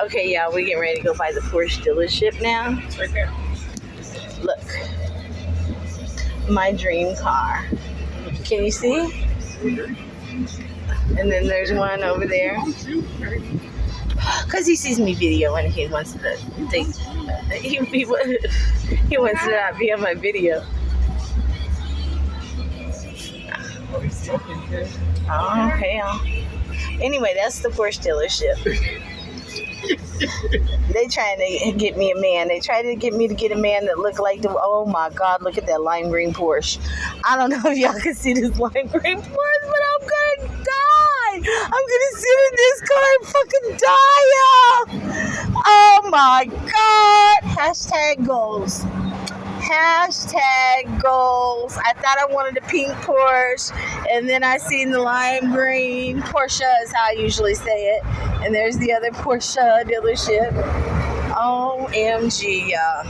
Okay, y'all, we're getting ready to go by the Porsche dealership now. It's right there. Look, my dream car. Can you see? And then there's one over there. Because he sees me video and he wants to think. He wants to not be on my video. Oh, hell. Anyway, that's the Porsche dealership. They trying to get me a man. They tried to get me to get a man that looked like the. Oh my God! Look at that lime green Porsche. I don't know if y'all can see this lime green Porsche, but I'm gonna die. I'm gonna sit in this car and fucking die. Oh my God! Hashtag goals. Hashtag goals. I thought I wanted a pink Porsche, and then I seen the lime green. Porsche is how I usually say it. And there's the other Porsche dealership. OMG, y'all.